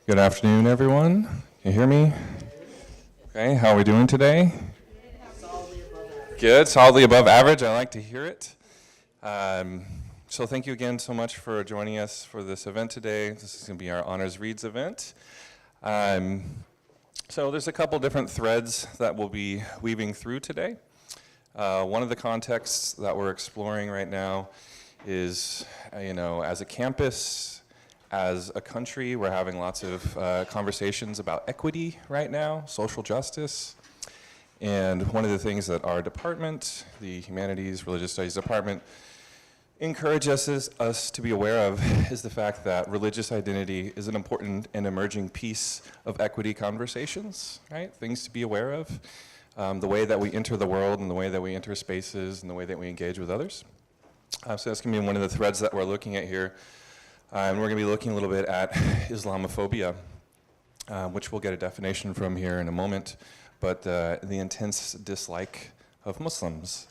Good afternoon, everyone. Can you hear me? Okay, how are we doing today? Good, solidly above average. I like to hear it. So thank you again so much for joining us for this event today. This is going to be our Honors Reads event. So there's a couple different threads that we'll be weaving through today. One of the contexts that we're exploring right now is, as a campus, as a country, we're having lots of conversations about equity right now, social justice. And one of the things that our department, the Humanities, Religious Studies Department, encourages us to be aware of is the fact that religious identity is an important and emerging piece of equity conversations, right? Things to be aware of, the way that we enter the world and the way that we enter spaces and the way that we engage with others. So that's going to be one of the threads that we're looking at here. And we're going to be looking a little bit at Islamophobia, which we'll get a definition from here in a moment, but the intense dislike of Muslims,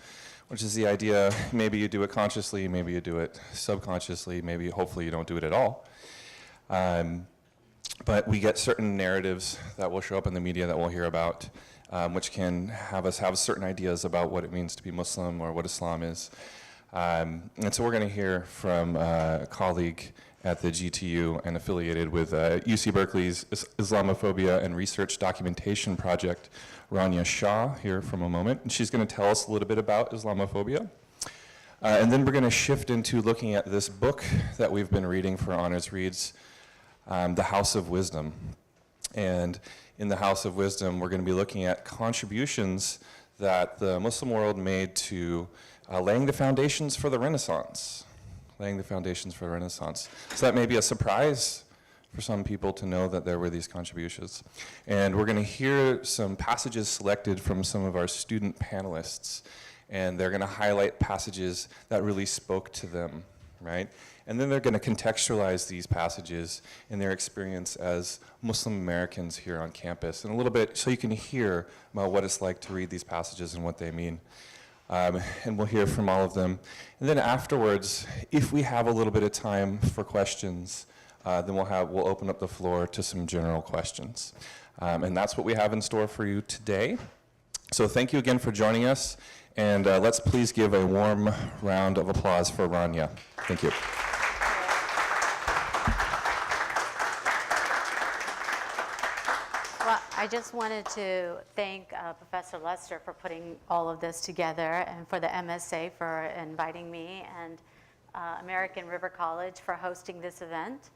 which is the idea, maybe you do it consciously, maybe you do it subconsciously, maybe hopefully you don't do it at all. But we get certain narratives that will show up in the media that we'll hear about, which can have us have certain ideas about what it means to be Muslim or what Islam is. And so we're going to hear from a colleague at the GTU and affiliated with UC Berkeley's Islamophobia and Research Documentation Project, Rania Shah, here from a moment. And she's going to tell us a little bit about Islamophobia. And then we're going to shift into looking at this book that we've been reading for Honors Reads, The House of Wisdom. And in the House of Wisdom, we're going to be looking at contributions that the Muslim world made to laying the foundations for the Renaissance. Laying the foundations for the Renaissance. So that may be a surprise for some people to know that there were these contributions. And we're going to hear some passages selected from some of our student panelists. And they're going to highlight passages that really spoke to them, right? And then they're going to contextualize these passages in their experience as Muslim Americans here on campus. And a little bit so you can hear about what it's like to read these passages and what they mean. And we'll hear from all of them. And then afterwards, if we have a little bit of time for questions, then we'll open up the floor to some general questions. And that's what we have in store for you today. So thank you again for joining us. And let's please give a warm round of applause for Rania. Thank you. Well, I just wanted to thank Professor Lester for putting all of this together and for the MSA for inviting me and American River College for hosting this event.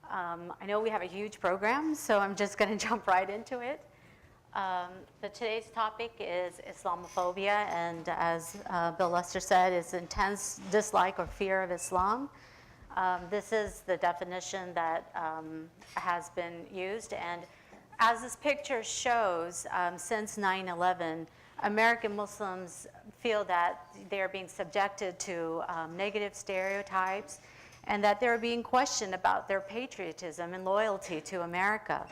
I know we have a huge program, so I'm just going to jump right into it. Today's topic is Islamophobia, and as Bill Lester said, is intense dislike or fear of Islam. This is the definition that has been used, and as this picture shows, since 9/11, American Muslims feel that they're being subjected to negative stereotypes and that they're being questioned about their patriotism and loyalty to America.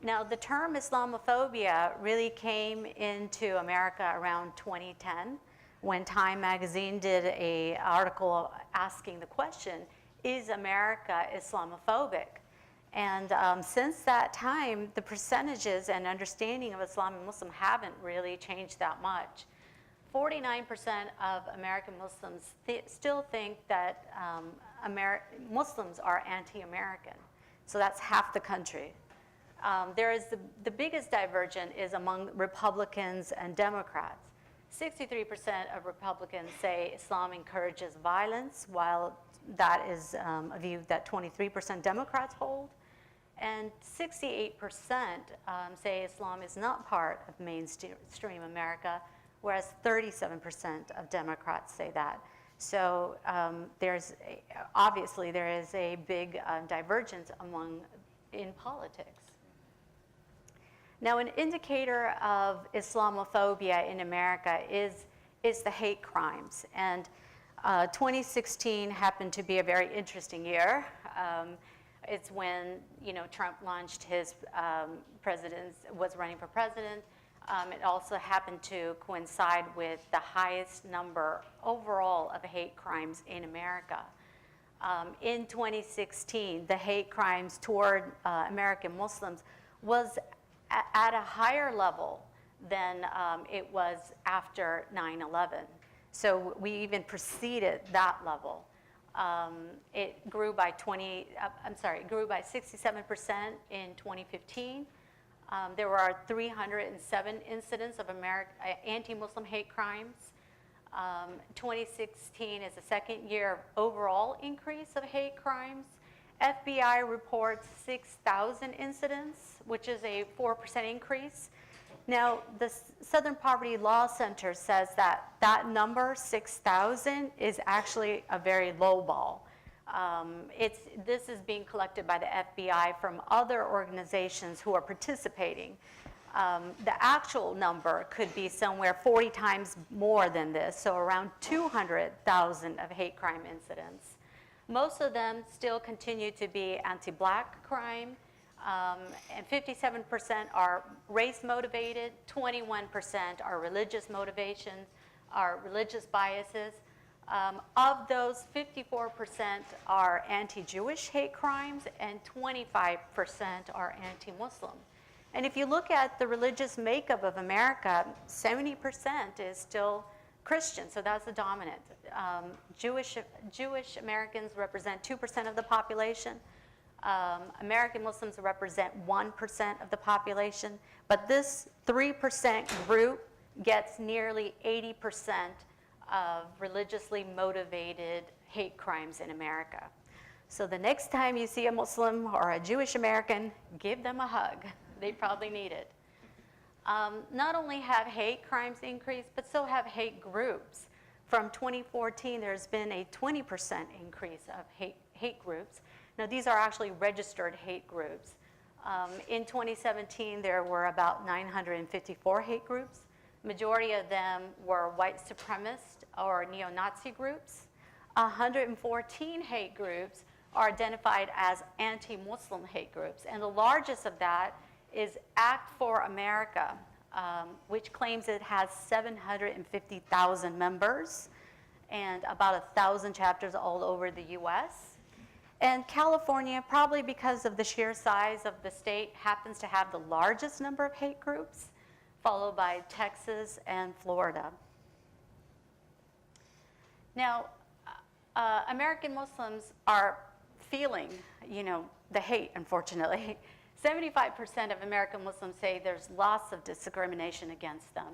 Now, the term Islamophobia really came into America around 2010 when Time magazine did an article asking the question, is America Islamophobic? And since that time, the percentages and understanding of Islam and Muslim haven't really changed that much. 49% of American Muslims still think that Muslims are anti-American. So that's half the country. There is the biggest divergence is among Republicans and Democrats. 63% of Republicans say Islam encourages violence, while that is a view that 23% Democrats hold. And 68% say Islam is not part of mainstream America, whereas 37% of Democrats say that. So obviously there is a big divergence in politics. Now, an indicator of Islamophobia in America is the hate crimes. And 2016 happened to be a very interesting year. It's when Trump launched his was running for president. It also happened to coincide with the highest number overall of hate crimes in America. In 2016, the hate crimes toward American Muslims was at a higher level than it was after 9/11. So we even preceded that level. It grew by 67% in 2015. There were 307 incidents of anti-Muslim hate crimes. 2016 is the second year of overall increase of hate crimes. FBI reports 6,000 incidents, which is a 4% increase. Now, the Southern Poverty Law Center says that that number, 6,000, is actually a very low ball. This is being collected by the FBI from other organizations who are participating. The actual number could be somewhere 40 times more than this, so around 200,000 of hate crime incidents. Most of them still continue to be anti-Black crime, and 57% are race motivated, 21% are religious motivations, are religious biases. Of those, 54% are anti-Jewish hate crimes and 25% are anti-Muslim. And if you look at the religious makeup of America, 70% is still Christian, so that's the dominant. Jewish Americans represent 2% of the population. American Muslims represent 1% of the population, but this 3% group gets nearly 80% of religiously motivated hate crimes in America. So the next time you see a Muslim or a Jewish American, give them a hug. They probably need it. Not only have hate crimes increased, but so have hate groups. From 2014, there's been a 20% increase of hate groups. Now, these are actually registered hate groups. In 2017, there were about 954 hate groups. Majority of them were white supremacist or neo-Nazi groups. 114 hate groups are identified as anti-Muslim hate groups, and the largest of that is Act for America, which claims it has 750,000 members and about 1,000 chapters all over the US. And California, probably because of the sheer size of the state, happens to have the largest number of hate groups, followed by Texas and Florida. Now, American Muslims are feeling, the hate, unfortunately. 75% of American Muslims say there's lots of discrimination against them.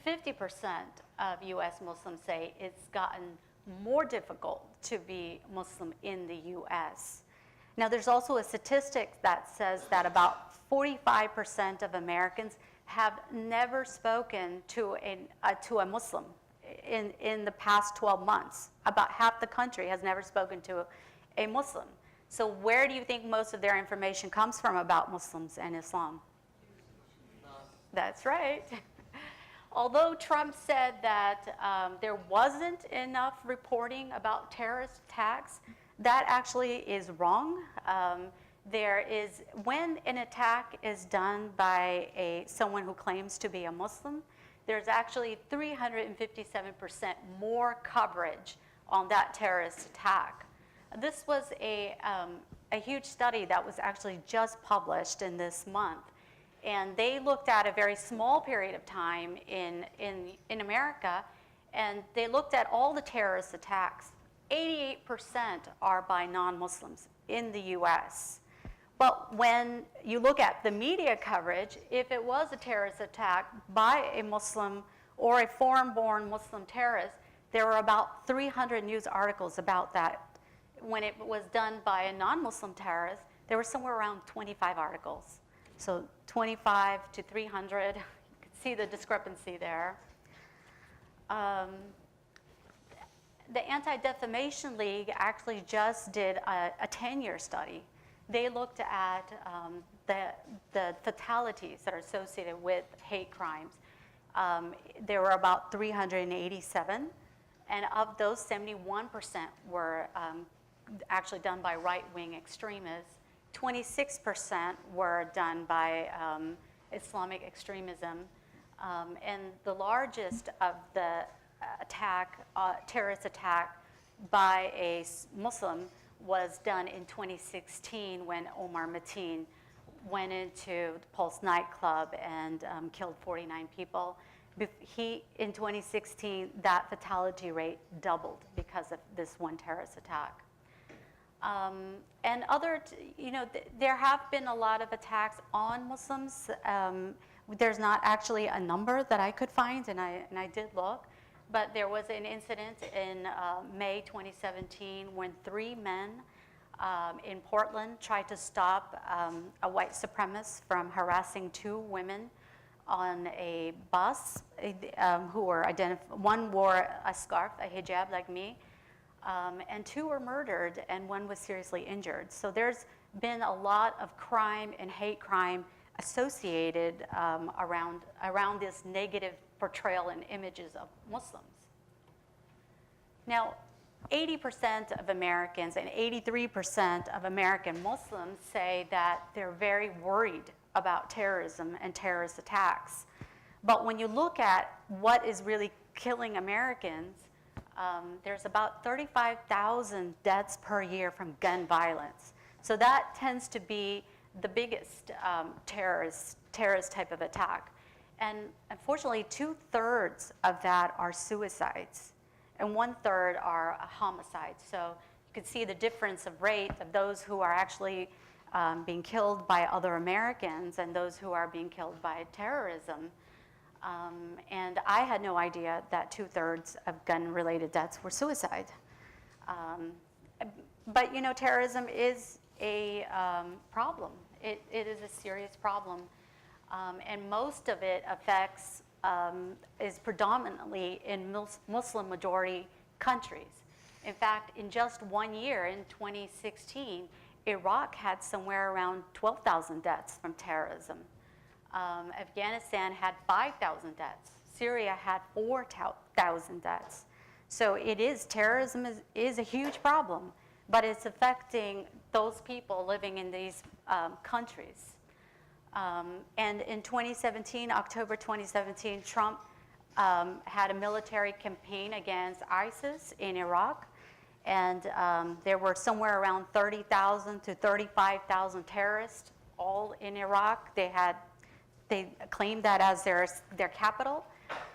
50% of US Muslims say it's gotten more difficult to be Muslim in the US. Now, there's also a statistic that says that about 45% of Americans have never spoken to a Muslim in the past 12 months. About half the country has never spoken to a Muslim. So where do you think most of their information comes from about Muslims and Islam? That's right. Although Trump said that there wasn't enough reporting about terrorist attacks, that actually is wrong. When an attack is done by someone who claims to be a Muslim, there's actually 357% more coverage on that terrorist attack. This was a huge study that was actually just published in this month. And they looked at a very small period of time in America, and they looked at all the terrorist attacks. 88% are by non-Muslims in the US. But when you look at the media coverage, if it was a terrorist attack by a Muslim or a foreign-born Muslim terrorist, there were about 300 news articles about that. When it was done by a non-Muslim terrorist, there were somewhere around 25 articles. So 25 to 300, you can see the discrepancy there. The Anti-Defamation League actually just did a 10-year study. They looked at the fatalities that are associated with hate crimes. There were about 387, and of those, 71% were actually done by right-wing extremists. 26% were done by Islamic extremism, and the largest of the terrorist attack by a Muslim was done in 2016 when Omar Mateen went into the Pulse nightclub and killed 49 people. In 2016, that fatality rate doubled because of this one terrorist attack. And there have been a lot of attacks on Muslims. There's not actually a number that I could find, and I did look, but there was an incident in May 2017 when 3 men in Portland tried to stop a white supremacist from harassing 2 women on a bus who were one wore a scarf, a hijab like me, and 2 were murdered and 1 was seriously injured. So there's been a lot of crime and hate crime associated around this negative portrayal and images of Muslims. Now, 80% of Americans and 83% of American Muslims say that they're very worried about terrorism and terrorist attacks. But when you look at what is really killing Americans, there's about 35,000 deaths per year from gun violence. So that tends to be the biggest terrorist type of attack. And unfortunately, 2/3 of that are suicides, and 1/3 are homicides. So you can see the difference of rate of those who are actually being killed by other Americans and those who are being killed by terrorism. And I had no idea that 2/3 of gun-related deaths were suicide. But terrorism is a problem. It is a serious problem. And most of it affects, is predominantly in Muslim majority countries. In fact, in just 1 year, in 2016, Iraq had somewhere around 12,000 deaths from terrorism. Afghanistan had 5,000 deaths. Syria had 4,000 deaths. So terrorism is a huge problem, but it's affecting those people living in these countries. And in 2017, October 2017, Trump had a military campaign against ISIS in Iraq. And there were somewhere around 30,000 to 35,000 terrorists all in Iraq. They claimed that as their capital.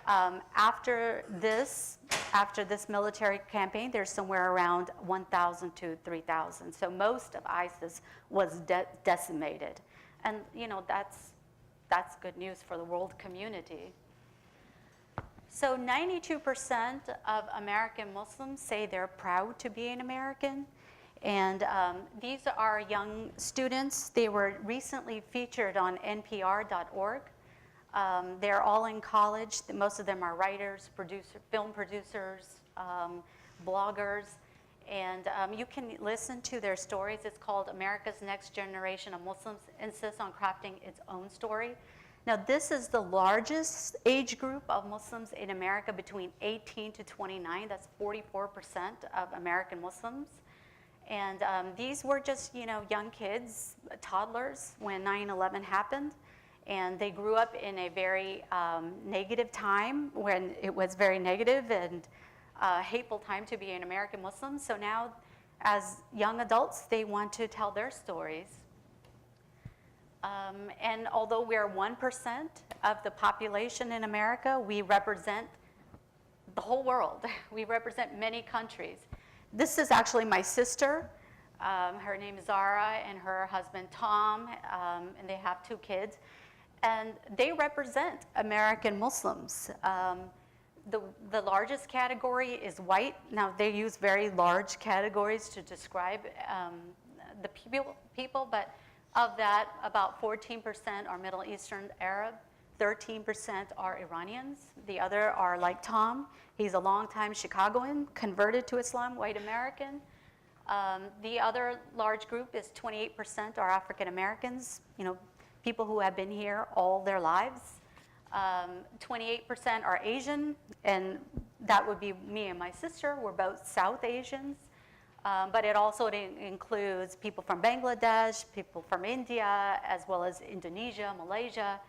After this military campaign, there's somewhere around 1,000 to 3,000. So most of ISIS was decimated. And that's good news for the world community. So 92% of American Muslims say they're proud to be an American. And these are young students. They were recently featured on NPR.org. They're all in college. Most of them are writers, film producers, bloggers. And you can listen to their stories. It's called America's Next Generation of Muslims Insists on Crafting Its Own Story. Now, this is the largest age group of Muslims in America between 18 to 29. That's 44% of American Muslims. And these were just, young kids, toddlers, when 9/11 happened. And they grew up in a very negative time when it was very negative and hateful time to be an American Muslim. So now, as young adults, they want to tell their stories. And although we are 1% of the population in America, we represent the whole world. We represent many countries. This is actually my sister. Her name is Zara and her husband Tom, and they have 2 kids. And they represent American Muslims. The largest category is white. Now, they use very large categories to describe the people, but of that, about 14% are Middle Eastern Arab, 13% are Iranians. The other are like Tom. He's a longtime Chicagoan, converted to Islam, white American. The other large group is 28% are African Americans, people who have been here all their lives. 28% are Asian, and that would be me and my sister. We're both South Asians. But it also includes people from Bangladesh, people from India, as well as Indonesia, Malaysia.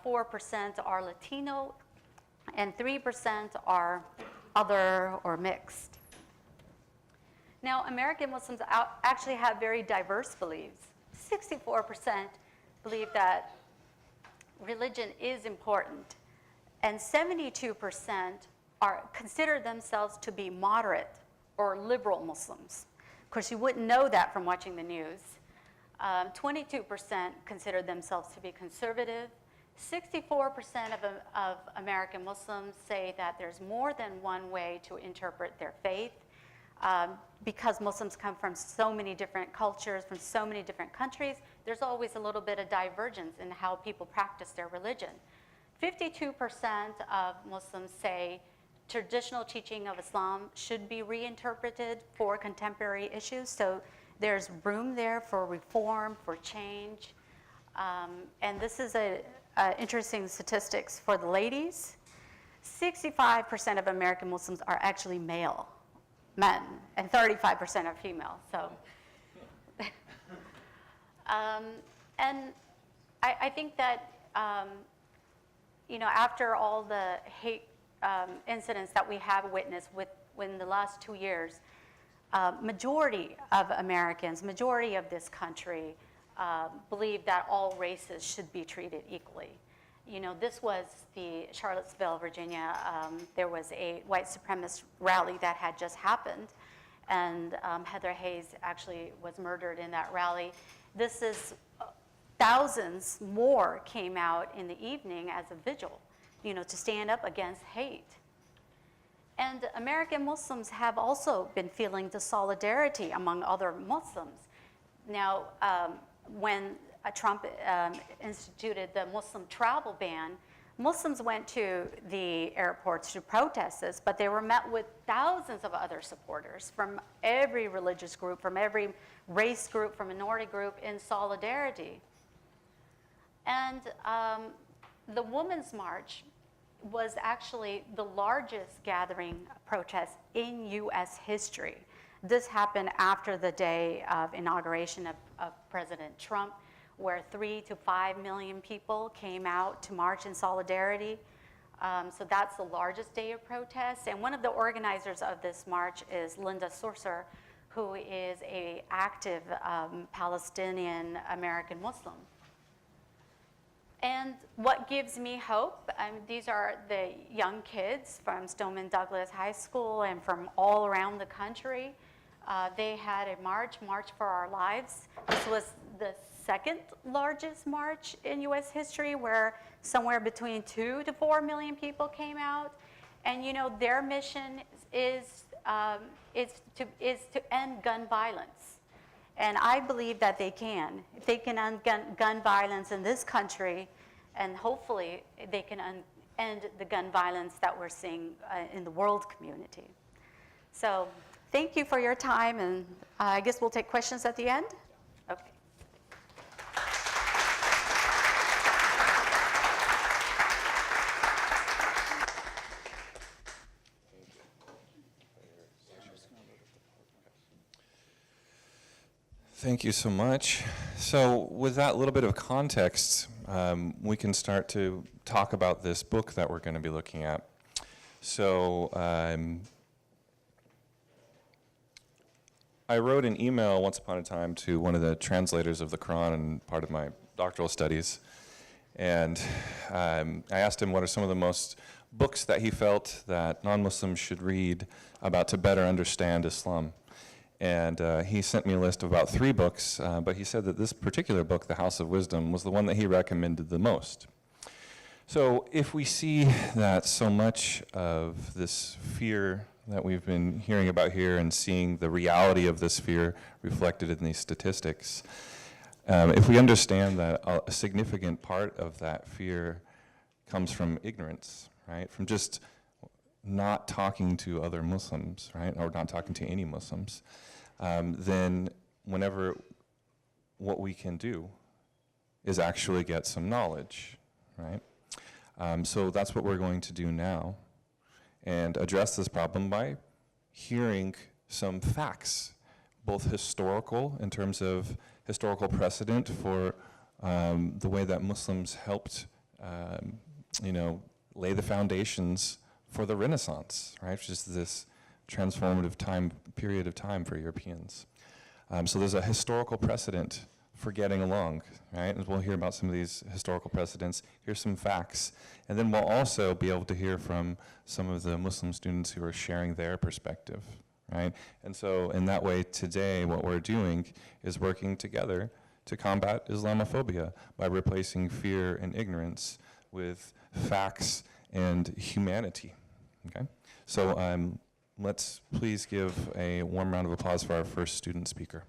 4% are Latino, and 3% are other or mixed. Now, American Muslims actually have very diverse beliefs. 64% believe that religion is important, and 72% consider themselves to be moderate or liberal Muslims. Of course, you wouldn't know that from watching the news. 22% consider themselves to be conservative. 64% of American Muslims say that there's more than one way to interpret their faith. Because Muslims come from so many different cultures, from so many different countries, there's always a little bit of divergence in how people practice their religion. 52% of Muslims say traditional teaching of Islam should be reinterpreted for contemporary issues. So there's room there for reform, for change. And this is interesting statistics for the ladies. 65% of American Muslims are actually male, men, and 35% are female. So, and I think that, after all the hate incidents that we have witnessed within the last 2 years, majority of Americans, majority of this country, believe that all races should be treated equally. This was the Charlottesville, Virginia. There was a white supremacist rally that had just happened, and Heather Hayes actually was murdered in that rally. This is thousands more came out in the evening as a vigil, to stand up against hate. And American Muslims have also been feeling the solidarity among other Muslims. Now, when Trump instituted the Muslim travel ban, Muslims went to the airports to protest this, but they were met with thousands of other supporters from every religious group, from every race group, from minority group in solidarity. And the Women's March was actually the largest gathering protest in U.S. history. This happened after the day of inauguration of President Trump, where 3 to 5 million people came out to march in solidarity. So that's the largest day of protest. And one of the organizers of this march is Linda Sorcer, who is an active Palestinian American Muslim. And what gives me hope, these are the young kids from Stoneman Douglas High School and from all around the country. They had a March for Our Lives. This was the second largest march in U.S. history, where somewhere between 2 to 4 million people came out. And their mission is to end gun violence. And I believe that they can. If they can end gun violence in this country, and hopefully they can end the gun violence that we're seeing in the world community. So thank you for your time, and I guess we'll take questions at the end? Okay. Thank you so much. So with that little bit of context, we can start to talk about this book that we're going to be looking at. So I wrote an email once upon a time to one of the translators of the Quran and part of my doctoral studies. And I asked him what are some of the most books that he felt that non-Muslims should read about to better understand Islam. And he sent me a list of about 3 books, but he said that this particular book, The House of Wisdom, was the one that he recommended the most. So if we see that so much of this fear that we've been hearing about here and seeing the reality of this fear reflected in these statistics, if we understand that a significant part of that fear comes from ignorance, right, from just not talking to other Muslims, right, or not talking to any Muslims, then whenever what we can do is actually get some knowledge, right? So that's what we're going to do now, and address this problem by hearing some facts, both historical, in terms of historical precedent for the way that Muslims helped, lay the foundations for the Renaissance, right? Which is this transformative period of time for Europeans. So there's a historical precedent for getting along, right? And we'll hear about some of these historical precedents. Here's some facts. And then we'll also be able to hear from some of the Muslim students who are sharing their perspective, right? And so in that way, today, what we're doing is working together to combat Islamophobia by replacing fear and ignorance with facts and humanity, okay? So let's please give a warm round of applause for our first student speaker.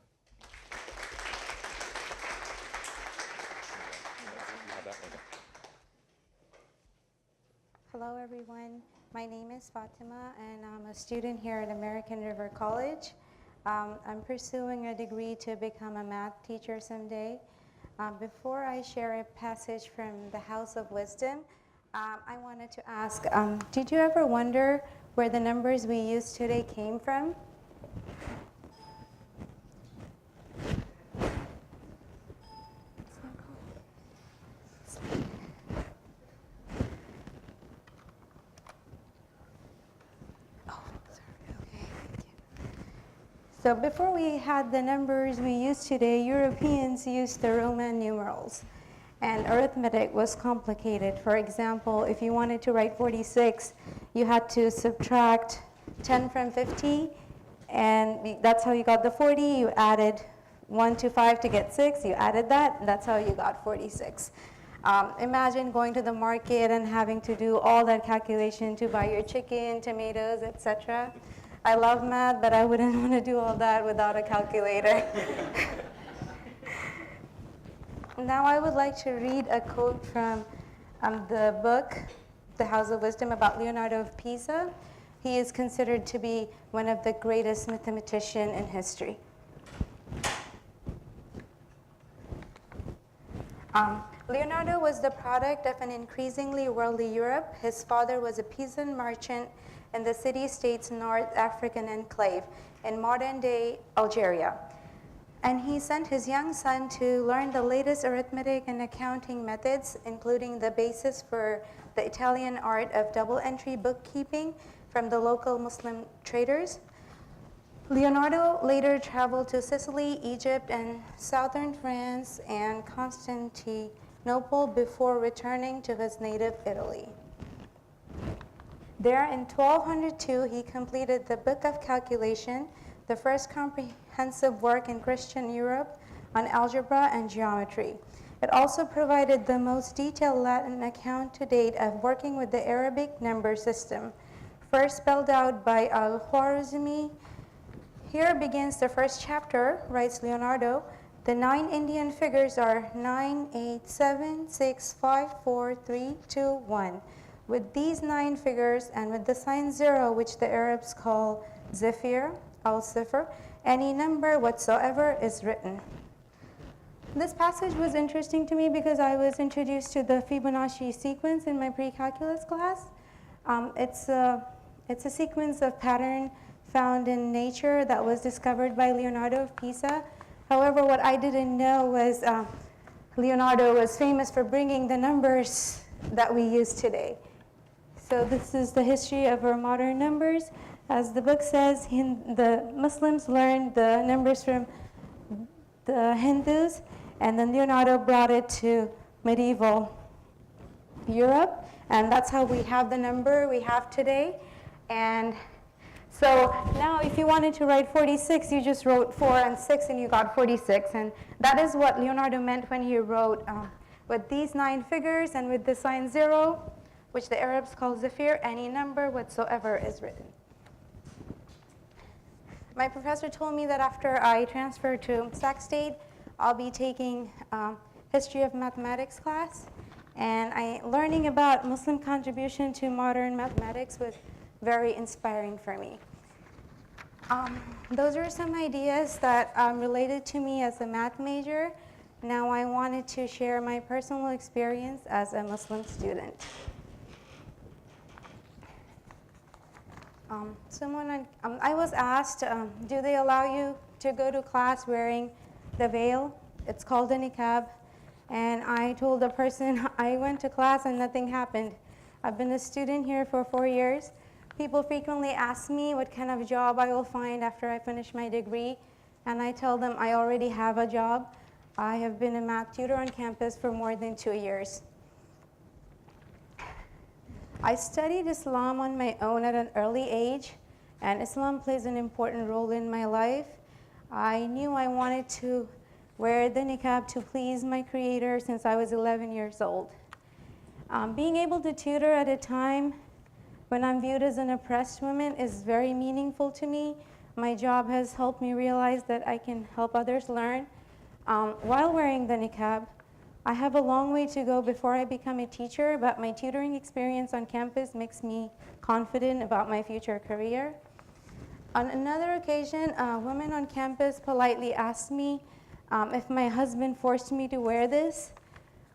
Hello, everyone. My name is Fatima, and I'm a student here at American River College. I'm pursuing a degree to become a math teacher someday. Before I share a passage from the House of Wisdom, I wanted to ask, did you ever wonder where the numbers we use today came from? So before we had the numbers we use today, Europeans used the Roman numerals, and arithmetic was complicated. For example, if you wanted to write 46, you had to subtract 10 from 50, and that's how you got the 40. You added 1 to 5 to get 6, you added that, and that's how you got 46. Imagine going to the market and having to do all that calculation to buy your chicken, tomatoes, etc. I love math, but I wouldn't want to do all that without a calculator. Now I would like to read a quote from the book, The House of Wisdom, about Leonardo of Pisa. He is considered to be one of the greatest mathematicians in history. Leonardo was the product of an increasingly worldly Europe. His father was a peasant merchant in the city-state's North African enclave in modern-day Algeria. And he sent his young son to learn the latest arithmetic and accounting methods, including the basis for the Italian art of double-entry bookkeeping from the local Muslim traders. Leonardo later traveled to Sicily, Egypt, and southern France and Constantinople before returning to his native Italy. There in 1202, he completed the Book of Calculation, the first comprehensive work in Christian Europe on algebra and geometry. It also provided the most detailed Latin account to date of working with the Arabic number system, first spelled out by Al-Khwarizmi. Here begins the first chapter, writes Leonardo. The 9 Indian figures are 9, 8, 7, 6, 5, 4, 3, 2, 1. With these 9 figures and with the sign 0, which the Arabs call zifir, al-sifr, any number whatsoever is written. This passage was interesting to me because I was introduced to the Fibonacci sequence in my pre-calculus class. It's a sequence of pattern found in nature that was discovered by Leonardo of Pisa. However, what I didn't know was Leonardo was famous for bringing the numbers that we use today. So this is the history of our modern numbers. As the book says, the Muslims learned the numbers from the Hindus, and then Leonardo brought it to medieval Europe, and that's how we have the number we have today. And so now if you wanted to write 46, you just wrote 4 and 6 and you got 46. And that is what Leonardo meant when he wrote with these 9 figures and with the sign 0, which the Arabs call zifir, any number whatsoever is written. My professor told me that after I transfer to Sac State, I'll be taking history of mathematics class. And learning about Muslim contribution to modern mathematics was very inspiring for me. Those are some ideas that related to me as a math major. Now I wanted to share my personal experience as a Muslim student. I was asked, do they allow you to go to class wearing the veil? It's called a niqab. And I told the person, I went to class and nothing happened. I've been a student here for 4 years. People frequently ask me what kind of job I will find after I finish my degree, and I tell them I already have a job. I have been a math tutor on campus for more than 2 years. I studied Islam on my own at an early age, and Islam plays an important role in my life. I knew I wanted to wear the niqab to please my creator since I was 11 years old. Being able to tutor at a time when I'm viewed as an oppressed woman is very meaningful to me. My job has helped me realize that I can help others learn. While wearing the niqab, I have a long way to go before I become a teacher, but my tutoring experience on campus makes me confident about my future career. On another occasion, a woman on campus politely asked me if my husband forced me to wear this.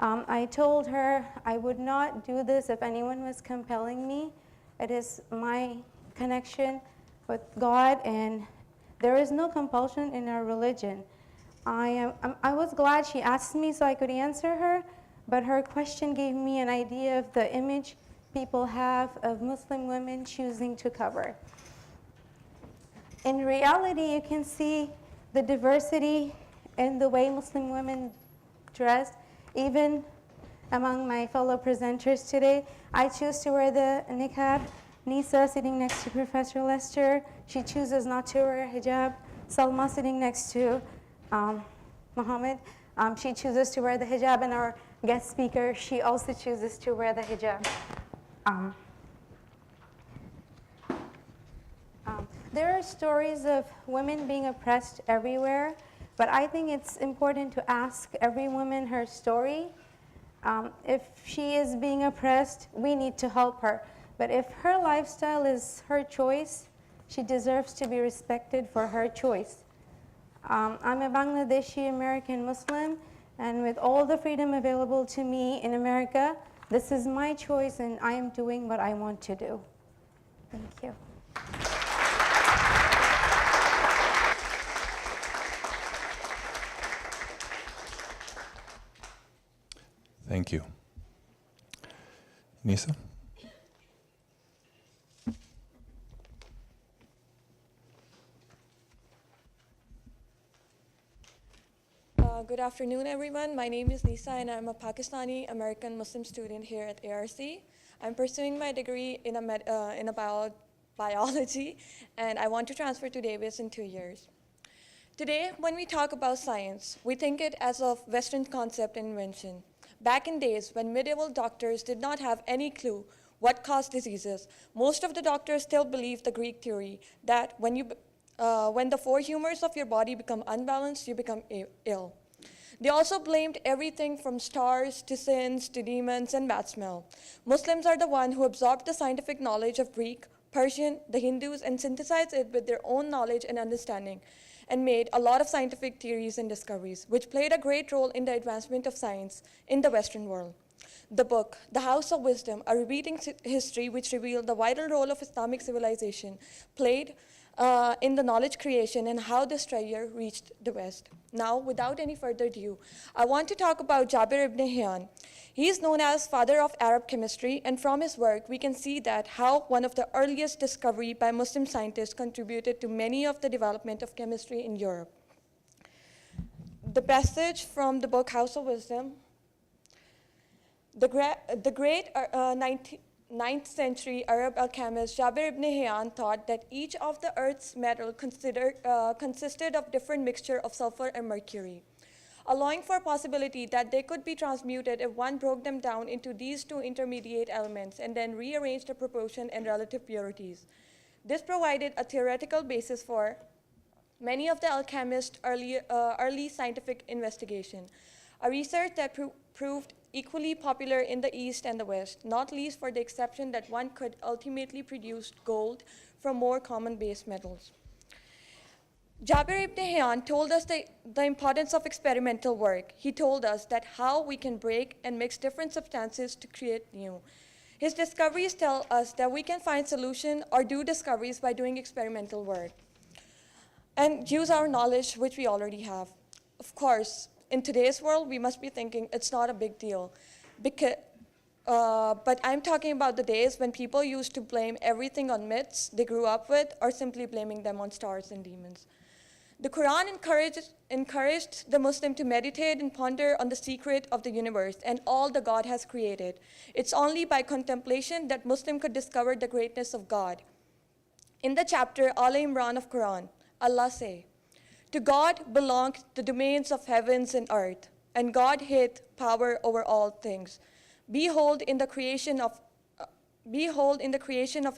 I told her I would not do this if anyone was compelling me. It is my connection with God, and there is no compulsion in our religion. I was glad she asked me so I could answer her, but her question gave me an idea of the image people have of Muslim women choosing to cover. In reality, you can see the diversity in the way Muslim women dress, even among my fellow presenters today. I choose to wear the niqab. Nisa, sitting next to Professor Lester, she chooses not to wear a hijab. Salma, sitting next to Mohammed, she chooses to wear the hijab, and our guest speaker, she also chooses to wear the hijab. There are stories of women being oppressed everywhere, but I think it's important to ask every woman her story. If she is being oppressed, we need to help her. But if her lifestyle is her choice, she deserves to be respected for her choice. I'm a Bangladeshi American Muslim, and with all the freedom available to me in America, this is my choice, and I am doing what I want to do. Thank you. Thank you. Nisa? Good afternoon, everyone. My name is Nisa, and I'm a Pakistani American Muslim student here at ARC. I'm pursuing my degree in biology, and I want to transfer to Davis in 2 years. Today, when we talk about science, we think it as a Western concept and invention. Back in days when medieval doctors did not have any clue what caused diseases, most of the doctors still believed the Greek theory that when the four humors of your body become unbalanced, you become ill. They also blamed everything from stars to sins to demons and bad smell. Muslims are the one who absorbed the scientific knowledge of Greek, Persian, the Hindus, and synthesized it with their own knowledge and understanding, and made a lot of scientific theories and discoveries, which played a great role in the advancement of science in the Western world. The book, The House of Wisdom, a repeating history which revealed the vital role of Islamic civilization, played in the knowledge creation and how this treasure reached the West. Now, without any further ado, I want to talk about Jabir ibn Hayyan. He is known as father of Arab chemistry, and from his work, we can see that how one of the earliest discovery by Muslim scientists contributed to many of the development of chemistry in Europe. The passage from the book House of Wisdom, the great 9th century Arab alchemist Jabir ibn Hayyan thought that each of the earth's metal consisted of different mixture of sulfur and mercury, allowing for possibility that they could be transmuted if one broke them down into these two intermediate elements and then rearranged the proportion and relative purities. This provided a theoretical basis for many of the alchemists' early scientific investigation, a research that proved equally popular in the East and the West, not least for the exception that one could ultimately produce gold from more common base metals. Jabir ibn Hayyan told us the importance of experimental work. He told us that how we can break and mix different substances to create new. His discoveries tell us that we can find solution or do discoveries by doing experimental work and use our knowledge which we already have. Of course, in today's world, we must be thinking it's not a big deal but I'm talking about the days when people used to blame everything on myths they grew up with or simply blaming them on stars and demons. The Quran encouraged the Muslim to meditate and ponder on the secret of the universe and all that God has created. It's only by contemplation that Muslim could discover the greatness of God. In the chapter Al Imran of Quran, Allah say, "To God belong the domains of heavens and earth, and God hath power over all things. Behold in the creation of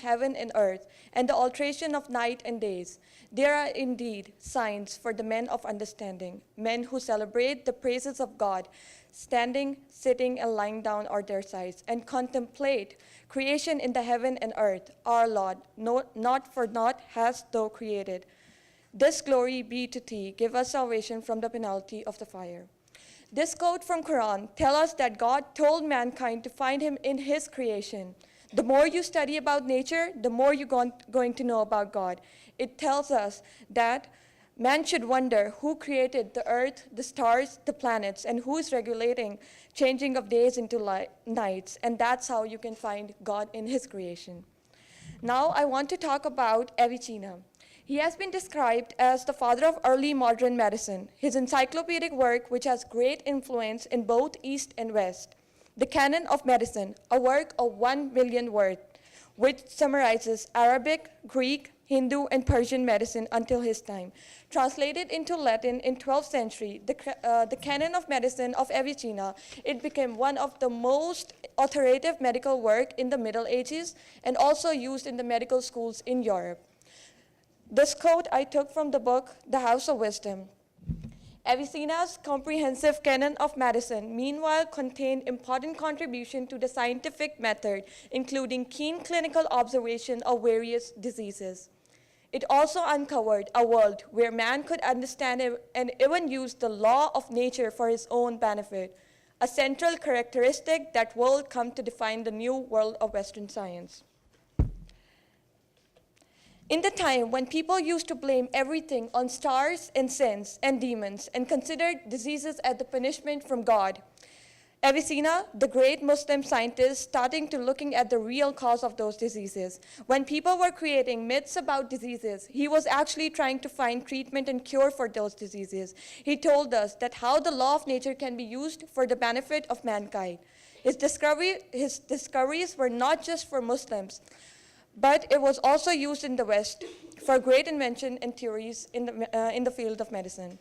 heaven and earth, and the alteration of night and days. There are indeed signs for the men of understanding, men who celebrate the praises of God, standing, sitting, and lying down on their sides, and contemplate creation in the heaven and earth. Our Lord, not for naught hast thou created. This glory be to thee, give us salvation from the penalty of the fire." This quote from Quran tells us that God told mankind to find him in his creation. The more you study about nature, the more you're going to know about God. It tells us that man should wonder who created the earth, the stars, the planets, and who is regulating changing of days into nights. And that's how you can find God in his creation. Now I want to talk about Avicenna. He has been described as the father of early modern medicine. His encyclopedic work, which has great influence in both East and West, the Canon of Medicine, a work of 1 million words, which summarizes Arabic, Greek, Hindu, and Persian medicine until his time. Translated into Latin in 12th century, the Canon of Medicine of Avicenna, it became one of the most authoritative medical work in the Middle Ages and also used in the medical schools in Europe. This quote I took from the book, The House of Wisdom. Avicenna's comprehensive Canon of Medicine, meanwhile, contained important contribution to the scientific method, including keen clinical observation of various diseases. It also uncovered a world where man could understand and even use the law of nature for his own benefit, a central characteristic that will come to define the new world of Western science. In the time when people used to blame everything on stars and sins and demons and considered diseases as the punishment from God, Avicenna, the great Muslim scientist, starting to looking at the real cause of those diseases. When people were creating myths about diseases, he was actually trying to find treatment and cure for those diseases. He told us that how the law of nature can be used for the benefit of mankind. His discoveries were not just for Muslims, but it was also used in the West for great invention and theories in the field of medicine.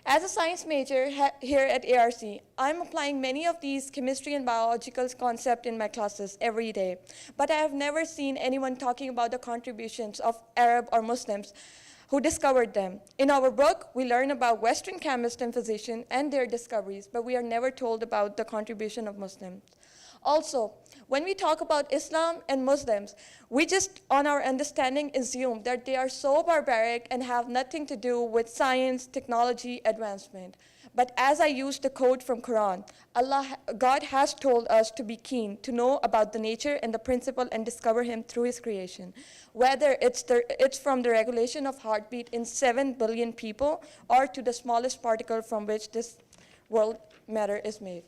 As a science major here at ARC, I'm applying many of these chemistry and biological concepts in my classes every day, but I have never seen anyone talking about the contributions of Arab or Muslims who discovered them. In our book, we learn about Western chemists and physicians and their discoveries, but we are never told about the contribution of Muslims. Also, when we talk about Islam and Muslims, we just, on our understanding, assume that they are so barbaric and have nothing to do with science, technology, advancement. But as I use the quote from Quran, God has told us to be keen to know about the nature and the principle and discover him through his creation. Whether it's from the regulation of heartbeat in 7 billion people or to the smallest particle from which this world matter is made.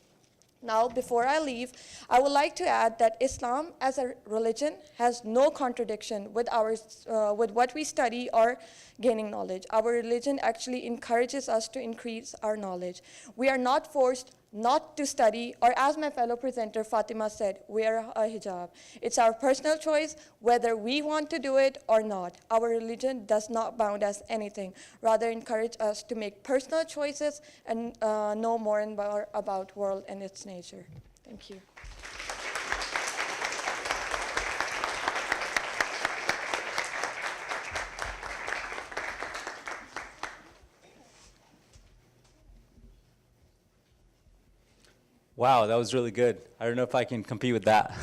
Now, before I leave, I would like to add that Islam as a religion has no contradiction with what we study or gaining knowledge. Our religion actually encourages us to increase our knowledge. We are not forced not to study, or as my fellow presenter Fatima said, wear a hijab. It's our personal choice whether we want to do it or not. Our religion does not bound us anything, rather encourage us to make personal choices and know more and more about world and its nature. Thank you. Wow, that was really good. I don't know if I can compete with that.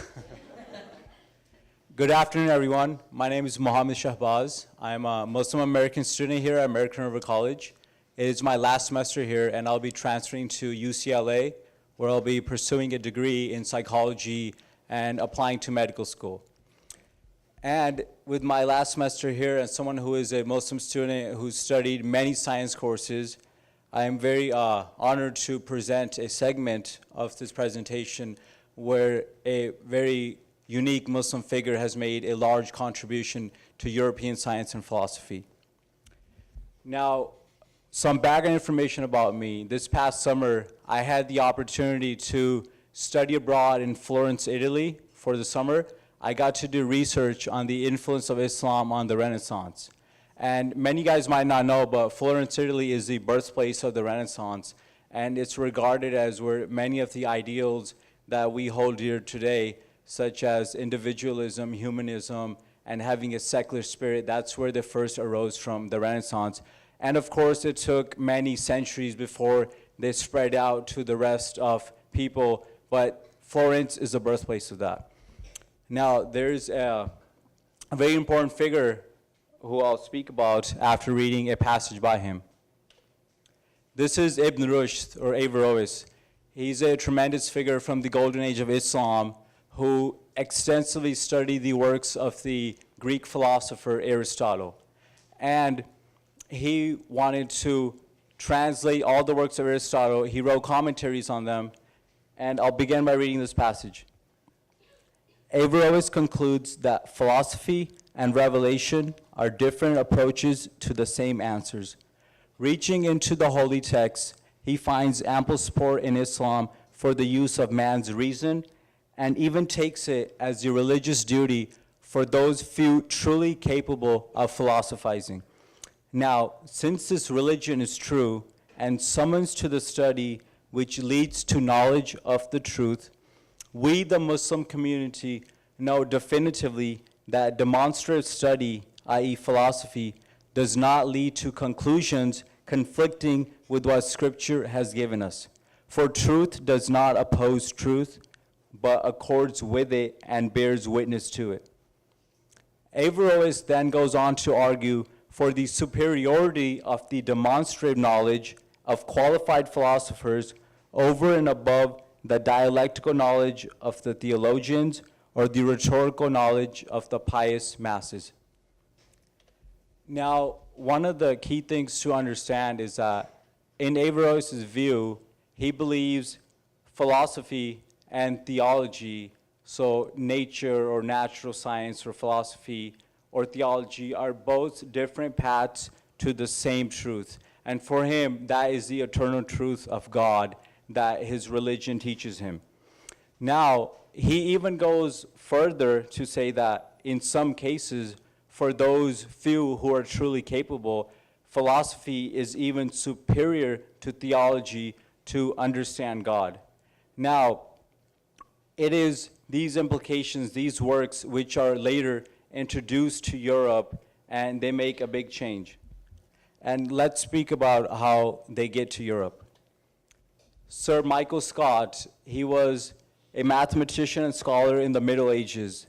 Good afternoon, everyone. My name is Mohammad Shabazz. I'm a Muslim American student here at American River College. It is my last semester here, and I'll be transferring to UCLA, where I'll be pursuing a degree in psychology and applying to medical school. And with my last semester here, as someone who is a Muslim student who studied many science courses, I am very honored to present a segment of this presentation where a very unique Muslim figure has made a large contribution to European science and philosophy. Now, some background information about me. This past summer, I had the opportunity to study abroad in Florence, Italy for the summer. I got to do research on the influence of Islam on the Renaissance. And many guys might not know, but Florence, Italy is the birthplace of the Renaissance. And it's regarded as where many of the ideals that we hold dear today, such as individualism, humanism, and having a secular spirit, that's where they first arose from, the Renaissance. And of course, it took many centuries before they spread out to the rest of people, but Florence is the birthplace of that. Now, there's a very important figure who I'll speak about after reading a passage by him. This is Ibn Rushd, or Averroes. He's a tremendous figure from the golden age of Islam who extensively studied the works of the Greek philosopher Aristotle. And he wanted to translate all the works of Aristotle. He wrote commentaries on them, and I'll begin by reading this passage. Averroes concludes that philosophy and revelation are different approaches to the same answers. Reaching into the holy texts, he finds ample support in Islam for the use of man's reason, and even takes it as a religious duty for those few truly capable of philosophizing. Now, since this religion is true and summons to the study which leads to knowledge of the truth, we, the Muslim community, know definitively that demonstrative study, i.e. philosophy, does not lead to conclusions conflicting with what Scripture has given us. For truth does not oppose truth, but accords with it and bears witness to it. Averroes then goes on to argue for the superiority of the demonstrative knowledge of qualified philosophers over and above the dialectical knowledge of the theologians or the rhetorical knowledge of the pious masses. Now, one of the key things to understand is that in Averroes' view, he believes philosophy and theology, so nature or natural science or philosophy or theology, are both different paths to the same truth. And for him, that is the eternal truth of God that his religion teaches him. Now, he even goes further to say that in some cases, for those few who are truly capable, philosophy is even superior to theology to understand God. Now, it is these implications, these works, which are later introduced to Europe, and they make a big change. And let's speak about how they get to Europe. Sir Michael Scott, he was a mathematician and scholar in the Middle Ages.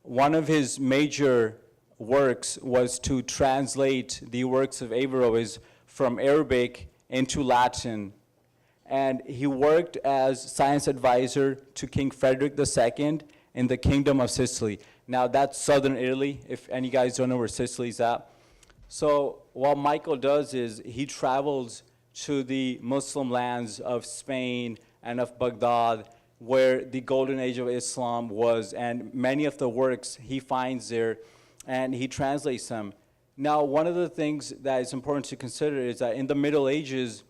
One of his major works was to translate the works of Averroes from Arabic into Latin. And he worked as science advisor to King Frederick II in the Kingdom of Sicily. Now, that's southern Italy, if any guys don't know where Sicily's at. So what Michael does is he travels to the Muslim lands of Spain and of Baghdad, where the golden age of Islam was, and many of the works he finds there, and he translates them. Now, one of the things that is important to consider is that in the Middle Ages,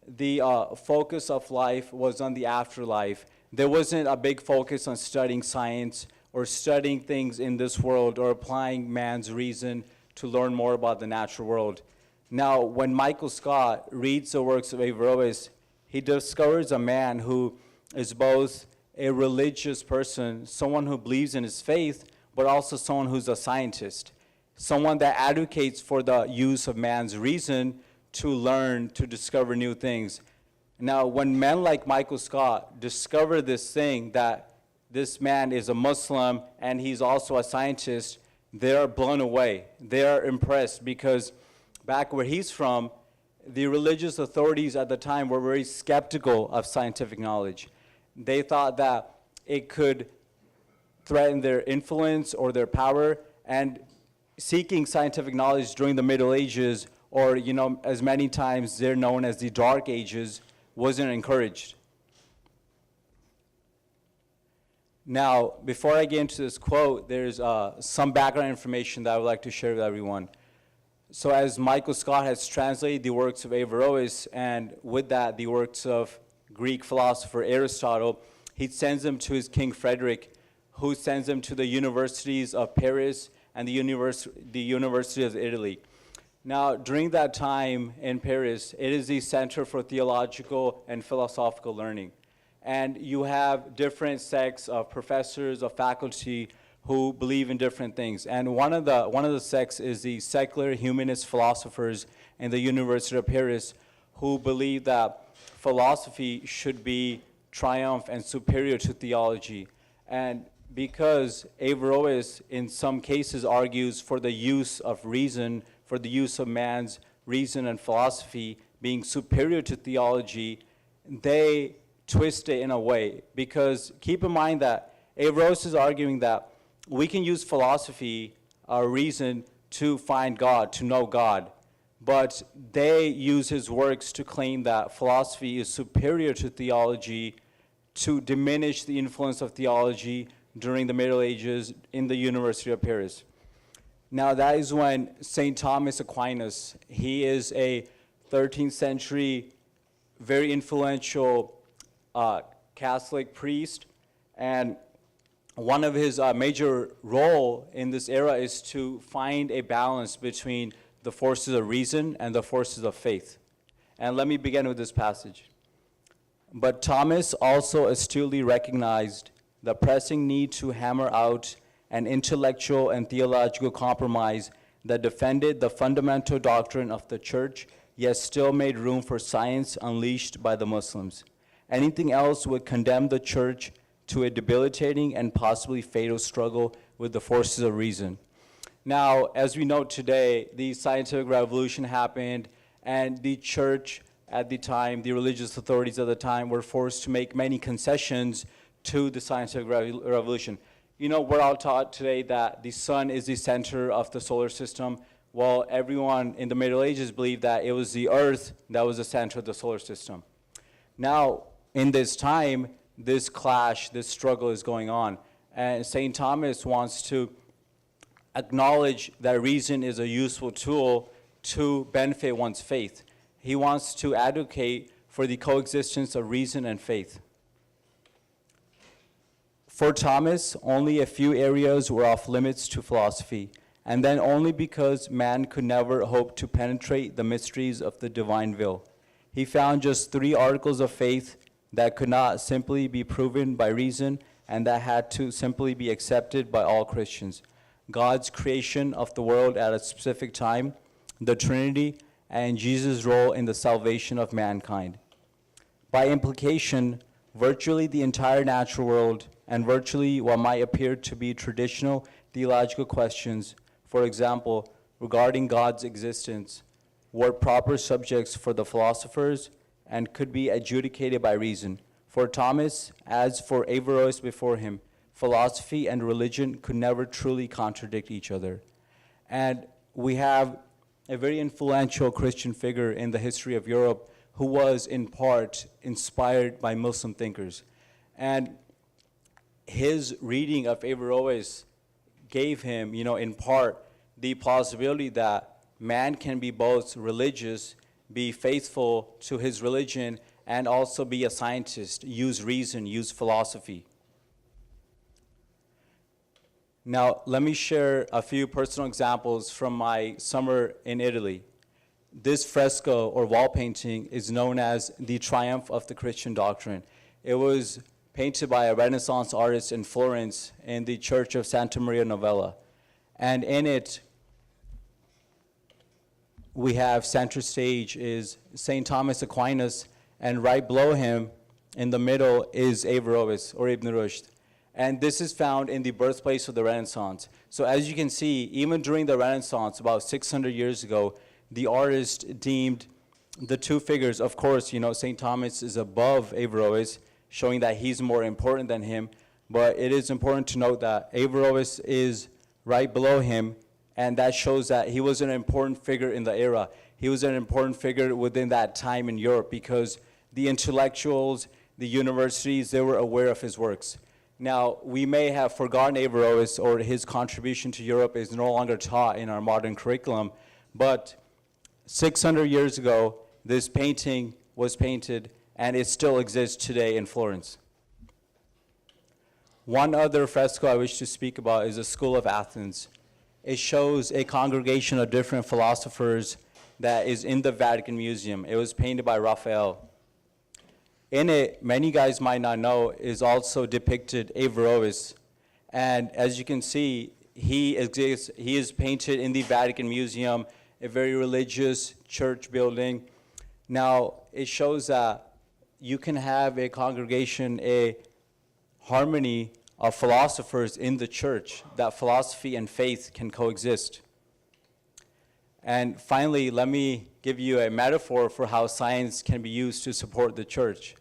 the focus of life was on the afterlife. There wasn't a big focus on studying science or studying things in this world or applying man's reason to learn more about the natural world. Now, when Michael Scott reads the works of Averroes, he discovers a man who is both a religious person, someone who believes in his faith, but also someone who's a scientist, someone that advocates for the use of man's reason to learn, to discover new things. Now, when men like Michael Scott discover this thing, that this man is a Muslim and he's also a scientist, they are blown away. They are impressed because back where he's from, the religious authorities at the time were very skeptical of scientific knowledge. They thought that it could threaten their influence or their power, and seeking scientific knowledge during the Middle Ages, or as many times they're known as the Dark Ages, wasn't encouraged. Now, before I get into this quote, there's some background information that I would like to share with everyone. So as Michael Scott has translated the works of Averroes, and with that, the works of Greek philosopher Aristotle, he sends them to his King Frederick, who sends them to the universities of Paris and the University of Italy. Now, during that time in Paris, it is the center for theological and philosophical learning. And you have different sects of professors, of faculty, who believe in different things. And one of the sects is the secular humanist philosophers in the University of Paris, who believe that philosophy should be triumph and superior to theology. And because Averroes in some cases argues for the use of reason, for the use of man's reason and philosophy being superior to theology, they twist it in a way. Because keep in mind that Averroes is arguing that we can use philosophy, our reason, to find God, to know God. But they use his works to claim that philosophy is superior to theology, to diminish the influence of theology during the Middle Ages in the University of Paris. Now that is when St. Thomas Aquinas, he is a 13th century, very influential Catholic priest, and one of his major role in this era is to find a balance between the forces of reason and the forces of faith. And let me begin with this passage. But Thomas also astutely recognized the pressing need to hammer out an intellectual and theological compromise that defended the fundamental doctrine of the church, yet still made room for science unleashed by the Muslims. Anything else would condemn the church to a debilitating and possibly fatal struggle with the forces of reason. Now, as we know today, the scientific revolution happened, and the church at the time, the religious authorities at the time, were forced to make many concessions to the scientific revolution. You know, we're all taught today that the sun is the center of the solar system, while everyone in the Middle Ages believed that it was the earth that was the center of the solar system. Now, in this time, this clash, this struggle is going on. And St. Thomas wants to acknowledge that reason is a useful tool to benefit one's faith. He wants to advocate for the coexistence of reason and faith. For Thomas, only a few areas were off limits to philosophy, and then only because man could never hope to penetrate the mysteries of the divine will. He found just 3 articles of faith that could not simply be proven by reason and that had to simply be accepted by all Christians: God's creation of the world at a specific time, the Trinity, and Jesus' role in the salvation of mankind. By implication, virtually the entire natural world and virtually what might appear to be traditional theological questions, for example, regarding God's existence, were proper subjects for the philosophers and could be adjudicated by reason. For Thomas, as for Averroes before him, philosophy and religion could never truly contradict each other. And we have a very influential Christian figure in the history of Europe who was in part inspired by Muslim thinkers. And his reading of Averroes gave him, in part, the possibility that man can be both religious, be faithful to his religion, and also be a scientist, use reason, use philosophy. Now, let me share a few personal examples from my summer in Italy. This fresco or wall painting is known as the Triumph of the Christian Doctrine. It was painted by a Renaissance artist in Florence in the Church of Santa Maria Novella. And in it, we have center stage is St. Thomas Aquinas, and right below him in the middle is Averroes or Ibn Rushd. And this is found in the birthplace of the Renaissance. So as you can see, even during the Renaissance, about 600 years ago, the artist deemed the 2 figures, of course, St. Thomas is above Averroes, showing that he's more important than him. But it is important to note that Averroes is right below him, and that shows that he was an important figure in the era. He was an important figure within that time in Europe because the intellectuals, the universities, they were aware of his works. Now, we may have forgotten Averroes, or his contribution to Europe is no longer taught in our modern curriculum, but 600 years ago, this painting was painted, and it still exists today in Florence. One other fresco I wish to speak about is the School of Athens. It shows a congregation of different philosophers that is in the Vatican Museum. It was painted by Raphael. In it, many guys might not know, is also depicted Averroes. And as you can see, he is painted in the Vatican Museum, a very religious church building. Now, it shows that you can have a congregation, a harmony of philosophers in the church, that philosophy and faith can coexist. And finally, let me give you a metaphor for how science can be used to support the church.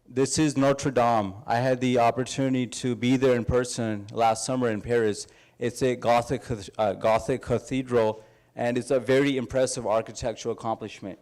This is Notre Dame. I had the opportunity to be there in person last summer in Paris. It's a Gothic cathedral, and it's a very impressive architectural accomplishment.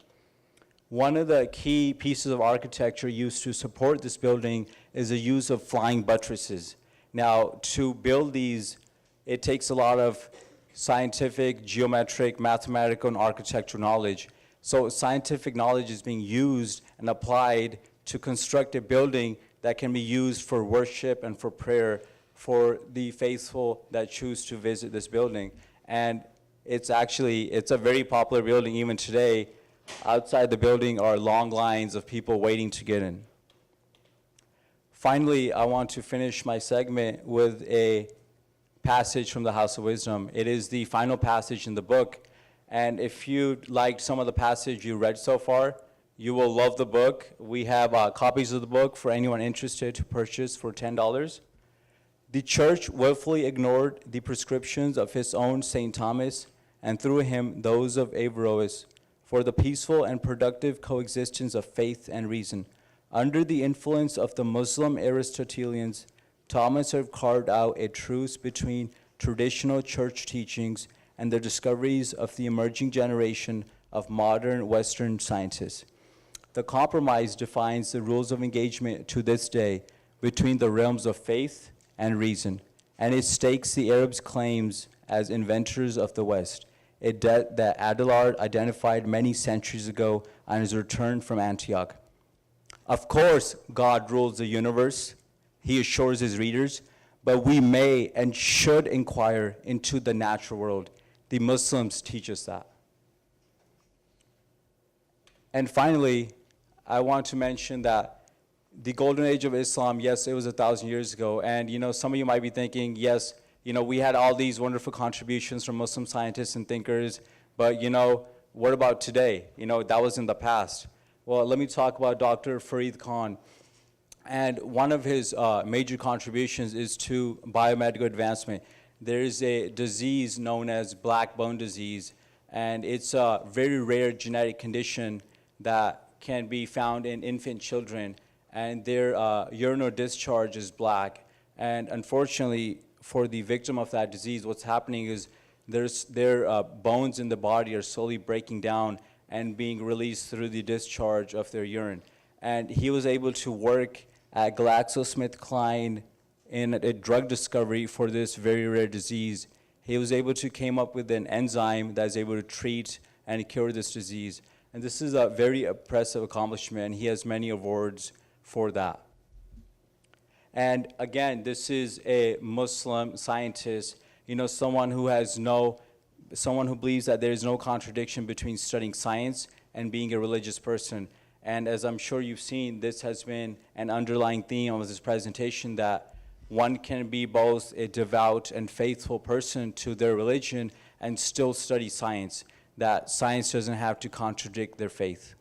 One of the key pieces of architecture used to support this building is the use of flying buttresses. Now, to build these, it takes a lot of scientific, geometric, mathematical, and architectural knowledge. So scientific knowledge is being used and applied to construct a building that can be used for worship and for prayer for the faithful that choose to visit this building. And it's a very popular building even today. Outside the building are long lines of people waiting to get in. Finally, I want to finish my segment with a passage from the House of Wisdom. It is the final passage in the book. And if you liked some of the passage you read so far, you will love the book. We have copies of the book for anyone interested to purchase for $10. The church willfully ignored the prescriptions of his own St. Thomas, and through him those of Averroes, for the peaceful and productive coexistence of faith and reason. Under the influence of the Muslim Aristotelians, Thomas have carved out a truce between traditional church teachings and the discoveries of the emerging generation of modern Western scientists. The compromise defines the rules of engagement to this day between the realms of faith and reason, and it stakes the Arabs' claims as inventors of the West, a debt that Adelard identified many centuries ago on his return from Antioch. Of course, God rules the universe, he assures his readers, but we may and should inquire into the natural world. The Muslims teach us that. And finally, I want to mention that the golden age of Islam, yes, it was 1,000 years ago. And, some of you might be thinking, yes, we had all these wonderful contributions from Muslim scientists and thinkers, but, what about today? That was in the past. Well, let me talk about Dr. Farid Khan. And one of his major contributions is to biomedical advancement. There is a disease known as black bone disease, and it's a very rare genetic condition that can be found in infant children, and their urinary discharge is black. And unfortunately, for the victim of that disease, what's happening is their bones in the body are slowly breaking down and being released through the discharge of their urine. And he was able to work at GlaxoSmithKline in a drug discovery for this very rare disease. He was able to come up with an enzyme that is able to treat and cure this disease. And this is a very impressive accomplishment, and he has many awards for that. And again, this is a Muslim scientist, someone who believes that there is no contradiction between studying science and being a religious person. And as I'm sure you've seen, this has been an underlying theme of this presentation, that one can be both a devout and faithful person to their religion and still study science, that science doesn't have to contradict their faith.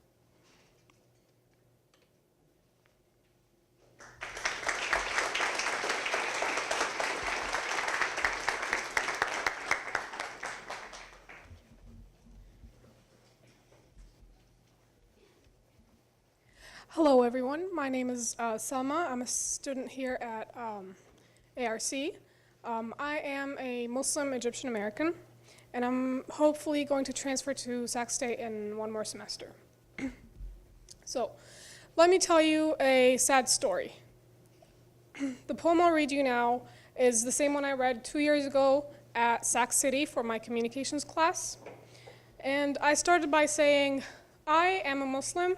Hello, everyone. My name is Selma. I'm a student here at ARC. I am a Muslim Egyptian American, and I'm hopefully going to transfer to Sac State in one more semester. So, let me tell you a sad story. The poem I'll read you now is the same one I read 2 years ago at Sac City for my communications class. And I started by saying, I am a Muslim,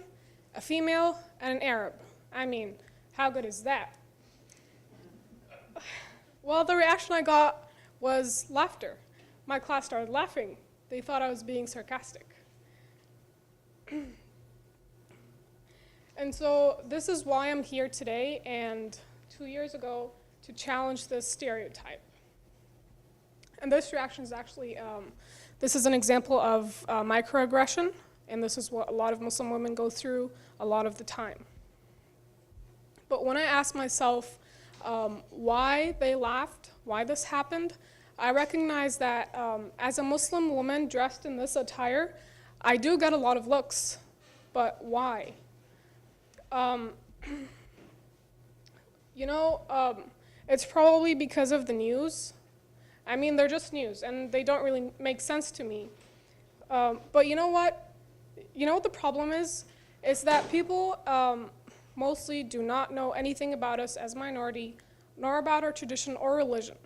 a female, and an Arab. I mean, how good is that? Well, the reaction I got was laughter. My class started laughing. They thought I was being sarcastic. And so this is why I'm here today and 2 years ago to challenge this stereotype. And this reaction is actually, this is an example of microaggression, and this is what a lot of Muslim women go through a lot of the time. But when I asked myself why they laughed, why this happened, I recognize that as a Muslim woman dressed in this attire, I do get a lot of looks, but why? It's probably because of the news. I mean, they're just news, and they don't really make sense to me. But you know what? You know what the problem is? Is that people mostly do not know anything about us as minority, nor about our tradition or religion.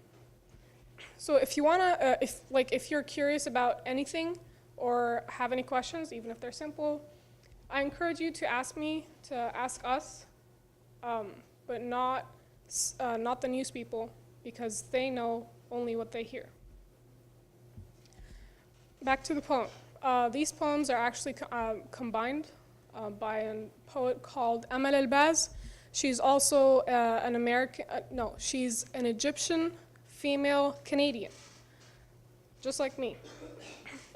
So if you wanna, if you're curious about anything or have any questions, even if they're simple, I encourage you to ask me, to ask us, but not the news people, because they know only what they hear. Back to the poem. These poems are actually combined by a poet called Adelard of Bath. She's also she's an Egyptian female Canadian, just like me.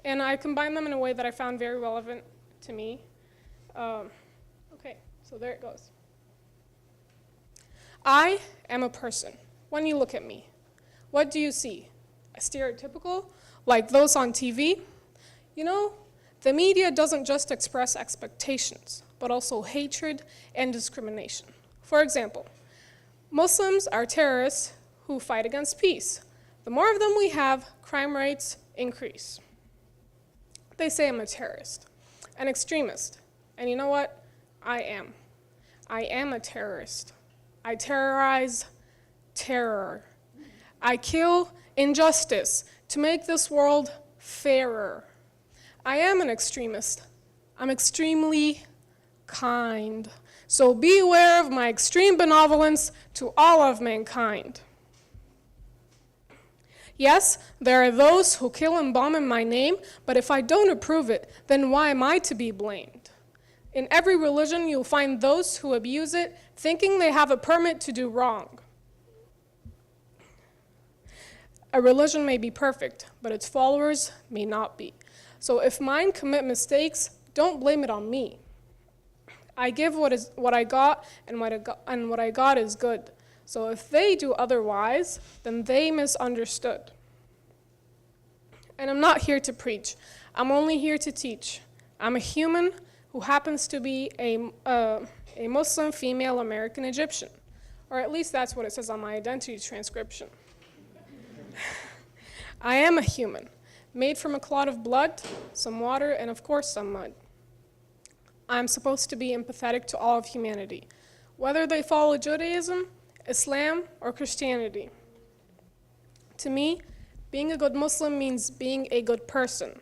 And I combined them in a way that I found very relevant to me. Okay, so there it goes. I am a person. When you look at me, what do you see? A stereotypical, like those on TV? You know, the media doesn't just express expectations, but also hatred and discrimination. For example, Muslims are terrorists who fight against peace. The more of them we have, crime rates increase. They say I'm a terrorist, an extremist. And you know what? I am. I am a terrorist. I terrorize terror. I kill injustice to make this world fairer. I am an extremist. I'm extremely kind. So beware of my extreme benevolence to all of mankind. Yes, there are those who kill and bomb in my name, but if I don't approve it, then why am I to be blamed? In every religion, you'll find those who abuse it, thinking they have a permit to do wrong. A religion may be perfect, but its followers may not be. So if mine commit mistakes, don't blame it on me. I give what I got, and what I got is good. So if they do otherwise, then they misunderstood. And I'm not here to preach. I'm only here to teach. I'm a human who happens to be a Muslim female American Egyptian. Or at least that's what it says on my identity transcription. I am a human, made from a clot of blood, some water, and of course some mud. I'm supposed to be empathetic to all of humanity, whether they follow Judaism, Islam, or Christianity. To me, being a good Muslim means being a good person,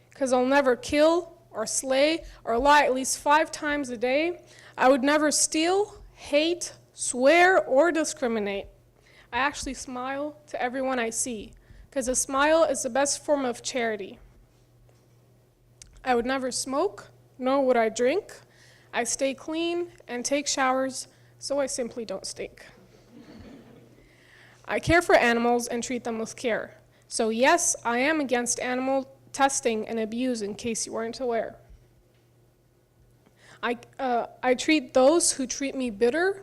because I'll never kill or slay or lie at least 5 times a day. I would never steal, hate, swear, or discriminate. I actually smile to everyone I see, because a smile is the best form of charity. I would never smoke, nor would I drink. I stay clean and take showers, so I simply don't stink. I care for animals and treat them with care. So yes, I am against animal testing and abuse, in case you weren't aware. I treat those who treat me better.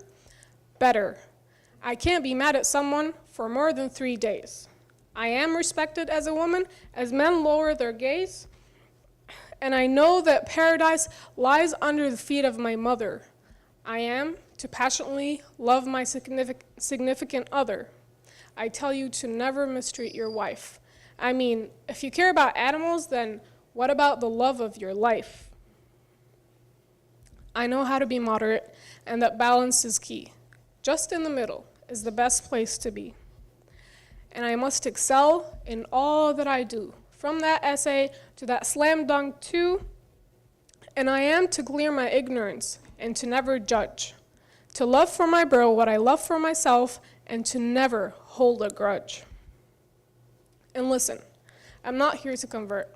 I can't be mad at someone for more than 3 days. I am respected as a woman as men lower their gaze. And I know that paradise lies under the feet of my mother. I am to passionately love my significant other. I tell you to never mistreat your wife. I mean, if you care about animals, then what about the love of your life? I know how to be moderate, and that balance is key. Just in the middle, is the best place to be. And I must excel in all that I do, from that essay to that slam dunk too. And I am to clear my ignorance and to never judge, to love for my bro what I love for myself, and to never hold a grudge. And listen, I'm not here to convert,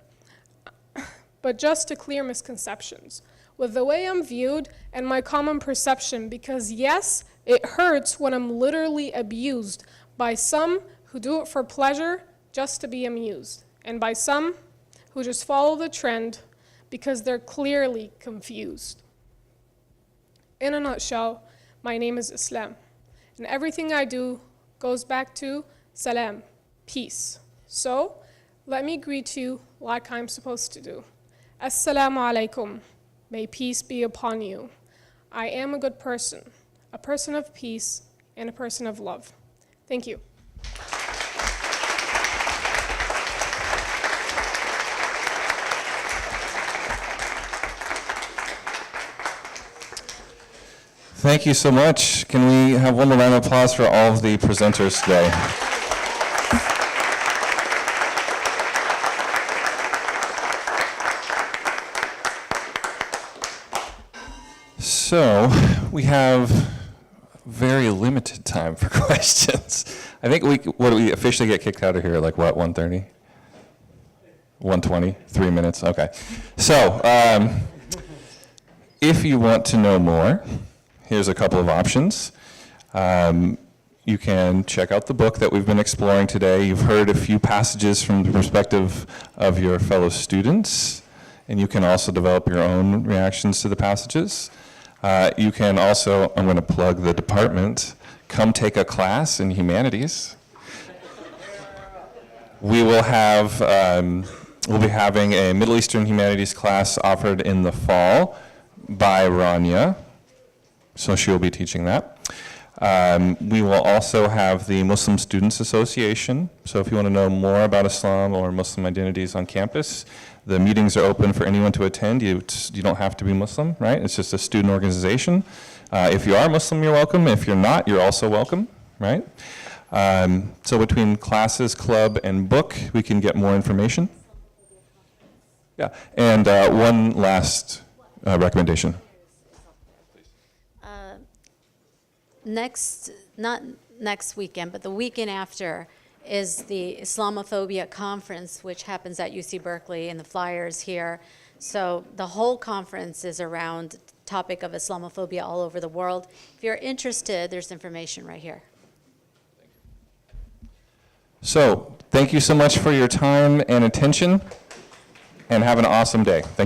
but just to clear misconceptions with the way I'm viewed and my common perception, because yes, it hurts when I'm literally abused by some who do it for pleasure just to be amused, and by some who just follow the trend because they're clearly confused. In a nutshell, my name is Islam, and everything I do goes back to salam, peace. So, let me greet you like I'm supposed to do. Assalamu alaikum, may peace be upon you. I am a good person of peace, and a person of love. Thank you. Thank you so much. Can we have one more round of applause for all of the presenters today? So, we have very limited time for questions. I think we officially get kicked out of here, like what, 1:30? 1:20, 3 minutes, okay. So, if you want to know more, here's a couple of options. You can check out the book that we've been exploring today. You've heard a few passages from the perspective of your fellow students, and you can also develop your own reactions to the passages. You can also, I'm going to plug the department, come take a class in humanities. We will have, we'll be having a Middle Eastern humanities class offered in the fall by Rania. So she'll be teaching that. We will also have the Muslim Students Association. So if you want to know more about Islam or Muslim identities on campus, the meetings are open for anyone to attend. You don't have to be Muslim, right? It's just a student organization. If you are Muslim, you're welcome. If you're not, you're also welcome, right? So between classes, club, and book, we can get more information. Yeah, and one last recommendation. Not next weekend, but the weekend after is the Islamophobia conference, which happens at UC Berkeley, and the flyers here. So the whole conference is around the topic of Islamophobia all over the world. If you're interested, there's information right here. So thank you so much for your time and attention, and have an awesome day. Thank you.